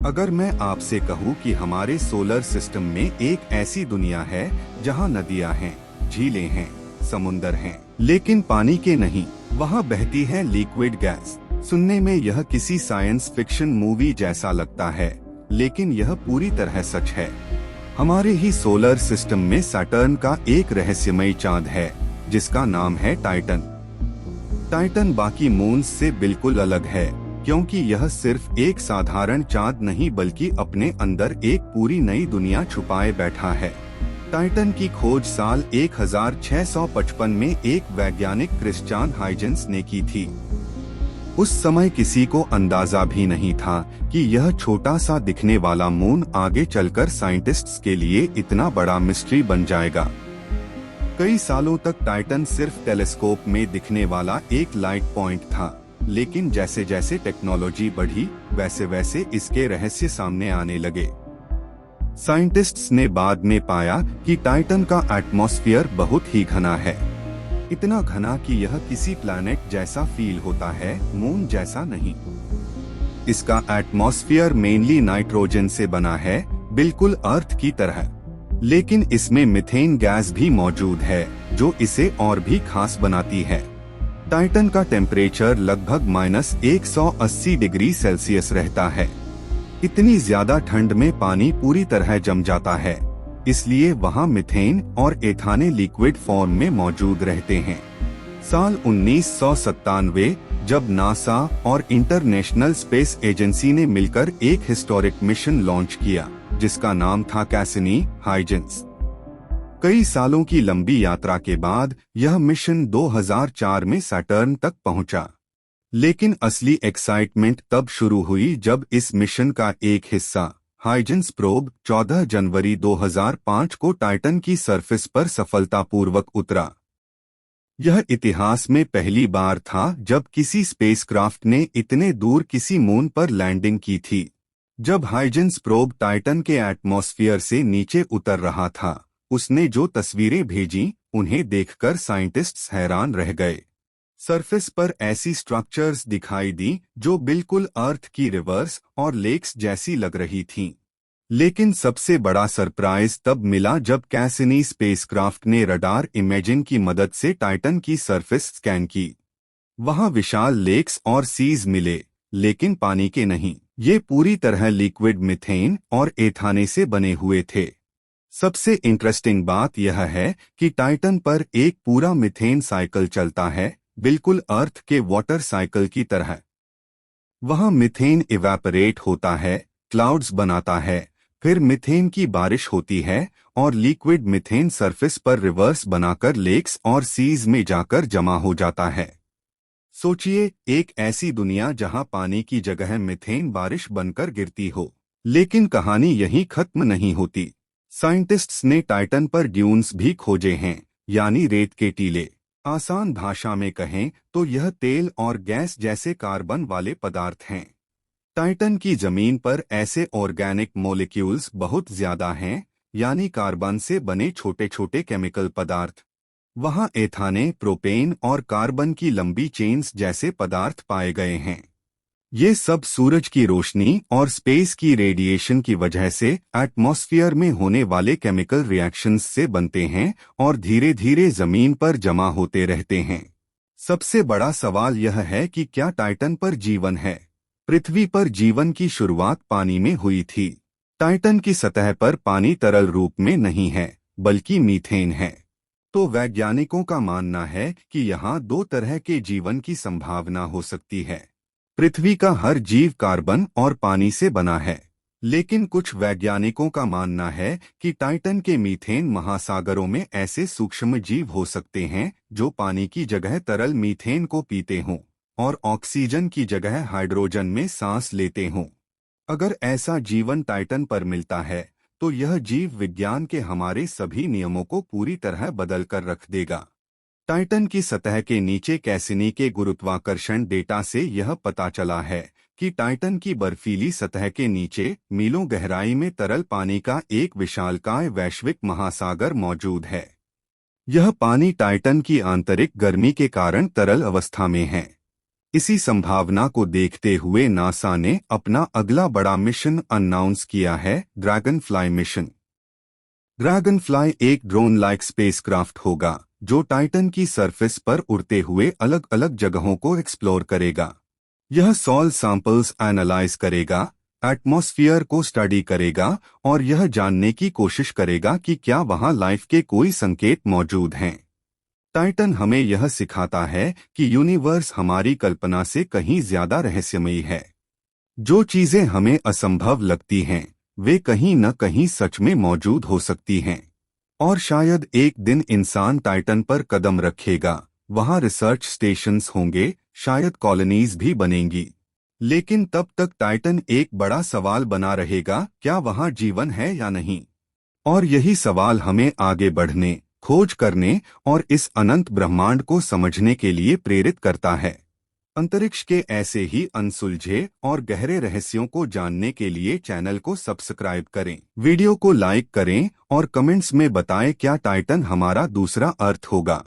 अगर मैं आपसे कहूँ कि हमारे सोलर सिस्टम में एक ऐसी दुनिया है जहाँ नदियाँ हैं, झीलें हैं, समुंदर हैं, लेकिन पानी के नहीं, वहाँ बहती है लिक्विड गैस। सुनने में यह किसी साइंस फिक्शन मूवी जैसा लगता है, लेकिन यह पूरी तरह सच है। हमारे ही सोलर सिस्टम में सैटर्न का एक रहस्यमयी चांद है, जिसका नाम है टाइटन। टाइटन बाकी मून्स से बिल्कुल अलग है, क्योंकि यह सिर्फ एक साधारण चांद नहीं बल्कि अपने अंदर एक पूरी नई दुनिया छुपाए बैठा है। टाइटन की खोज साल 1655 में एक वैज्ञानिक क्रिश्चियन हाइजेंस ने की थी। उस समय किसी को अंदाजा भी नहीं था कि यह छोटा सा दिखने वाला मून आगे चलकर साइंटिस्ट्स के लिए इतना बड़ा मिस्ट्री बन जाएगा। कई सालों तक टाइटन सिर्फ टेलीस्कोप में दिखने वाला एक लाइट पॉइंट था, लेकिन जैसे जैसे टेक्नोलॉजी बढ़ी, वैसे वैसे इसके रहस्य सामने आने लगे। साइंटिस्ट्स ने बाद में पाया कि टाइटन का एटमॉस्फेयर बहुत ही घना है, इतना घना कि यह किसी प्लैनेट जैसा फील होता है, मून जैसा नहीं। इसका एटमॉस्फेयर मेनली नाइट्रोजन से बना है, बिल्कुल अर्थ की तरह, लेकिन इसमें मीथेन गैस भी मौजूद है, जो इसे और भी खास बनाती है। टाइटन का टेम्परेचर लगभग -180 डिग्री सेल्सियस रहता है। इतनी ज्यादा ठंड में पानी पूरी तरह जम जाता है, इसलिए वहाँ मीथेन और एथाने लिक्विड फॉर्म में मौजूद रहते हैं। साल 1997 जब नासा और इंटरनेशनल स्पेस एजेंसी ने मिलकर एक हिस्टोरिक मिशन लॉन्च किया, जिसका नाम था कैसिनी हाइजेंस। कई सालों की लंबी यात्रा के बाद यह मिशन 2004 में सैटर्न तक पहुंचा। लेकिन असली एक्साइटमेंट तब शुरू हुई जब इस मिशन का एक हिस्सा हाइजेंस प्रोब 14 जनवरी 2005 को टाइटन की सरफेस पर सफलतापूर्वक उतरा। यह इतिहास में पहली बार था जब किसी स्पेसक्राफ्ट ने इतने दूर किसी मून पर लैंडिंग की थी। जब हाइजेंस प्रोब टाइटन के एटमॉस्फेयर से नीचे उतर रहा था, उसने जो तस्वीरें भेजी, उन्हें देखकर साइंटिस्ट्स हैरान रह गए। सरफेस पर ऐसी स्ट्रक्चर्स दिखाई दी जो बिल्कुल अर्थ की रिवर्स और लेक्स जैसी लग रही थीं। लेकिन सबसे बड़ा सरप्राइज तब मिला जब कैसिनी स्पेसक्राफ्ट ने रडार इमेजिंग की मदद से टाइटन की सरफेस स्कैन की। वहां विशाल लेक्स और सीज मिले, लेकिन पानी के नहीं। ये पूरी तरह लिक्विड मीथेन और एथाने से बने हुए थे। सबसे इंटरेस्टिंग बात यह है कि टाइटन पर एक पूरा मीथेन साइकिल चलता है, बिल्कुल अर्थ के वाटर साइकिल की तरह। वहाँ मीथेन इवेपोरेट होता है, क्लाउड्स बनाता है, फिर मीथेन की बारिश होती है और लिक्विड मीथेन सरफेस पर रिवर्स बनाकर लेक्स और सीज में जाकर जमा हो जाता है। सोचिए, एक ऐसी दुनिया जहां पानी की जगह मीथेन बारिश बनकर गिरती हो। लेकिन कहानी यहीं खत्म नहीं होती। साइंटिस्ट्स ने टाइटन पर ड्यून्स भी खोजे हैं, यानी रेत के टीले। आसान भाषा में कहें तो यह तेल और गैस जैसे कार्बन वाले पदार्थ हैं। टाइटन की जमीन पर ऐसे ऑर्गेनिक मॉलिक्यूल्स बहुत ज्यादा हैं, यानी कार्बन से बने छोटे छोटे केमिकल पदार्थ। वहाँ एथाने, प्रोपेन और कार्बन की लंबी चेन्स जैसे पदार्थ पाए गए हैं। ये सब सूरज की रोशनी और स्पेस की रेडिएशन की वजह से एटमॉस्फेयर में होने वाले केमिकल रिएक्शंस से बनते हैं और धीरे धीरे जमीन पर जमा होते रहते हैं। सबसे बड़ा सवाल यह है कि क्या टाइटन पर जीवन है? पृथ्वी पर जीवन की शुरुआत पानी में हुई थी। टाइटन की सतह पर पानी तरल रूप में नहीं है, बल्कि मीथेन है। तो वैज्ञानिकों का मानना है कि यहाँ दो तरह के जीवन की संभावना हो सकती है। पृथ्वी का हर जीव कार्बन और पानी से बना है, लेकिन कुछ वैज्ञानिकों का मानना है कि टाइटन के मीथेन महासागरों में ऐसे सूक्ष्म जीव हो सकते हैं जो पानी की जगह तरल मीथेन को पीते हों और ऑक्सीजन की जगह हाइड्रोजन में सांस लेते हों। अगर ऐसा जीवन टाइटन पर मिलता है, तो यह जीव विज्ञान के हमारे सभी नियमों को पूरी तरह बदल कर रख देगा। टाइटन की सतह के नीचे कैसिनी के गुरुत्वाकर्षण डेटा से यह पता चला है कि टाइटन की बर्फीली सतह के नीचे मीलों गहराई में तरल पानी का एक विशालकाय वैश्विक महासागर मौजूद है। यह पानी टाइटन की आंतरिक गर्मी के कारण तरल अवस्था में है। इसी संभावना को देखते हुए नासा ने अपना अगला बड़ा मिशन अनाउंस किया है, dragon fly mission. Dragon fly एक ड्रोन लाइक स्पेसक्राफ्ट होगा जो टाइटन की सरफेस पर उड़ते हुए अलग अलग जगहों को एक्सप्लोर करेगा। यह सॉइल सैंपल्स एनालाइज करेगा, एटमॉस्फेयर को स्टडी करेगा और यह जानने की कोशिश करेगा कि क्या वहां लाइफ के कोई संकेत मौजूद हैं। टाइटन हमें यह सिखाता है कि यूनिवर्स हमारी कल्पना से कहीं ज्यादा रहस्यमयी है। जो चीजें हमें असंभव लगती हैं वे कहीं न कहीं सच में मौजूद हो सकती हैं। और शायद एक दिन इंसान टाइटन पर कदम रखेगा, वहां रिसर्च स्टेशंस होंगे, शायद कॉलोनीज भी बनेंगी। लेकिन तब तक टाइटन एक बड़ा सवाल बना रहेगा, क्या वहां जीवन है या नहीं। और यही सवाल हमें आगे बढ़ने, खोज करने और इस अनंत ब्रह्मांड को समझने के लिए प्रेरित करता है। अंतरिक्ष के ऐसे ही अनसुलझे और गहरे रहस्यों को जानने के लिए चैनल को सब्सक्राइब करें, वीडियो को लाइक करें और कमेंट्स में बताएं क्या टाइटन हमारा दूसरा अर्थ होगा।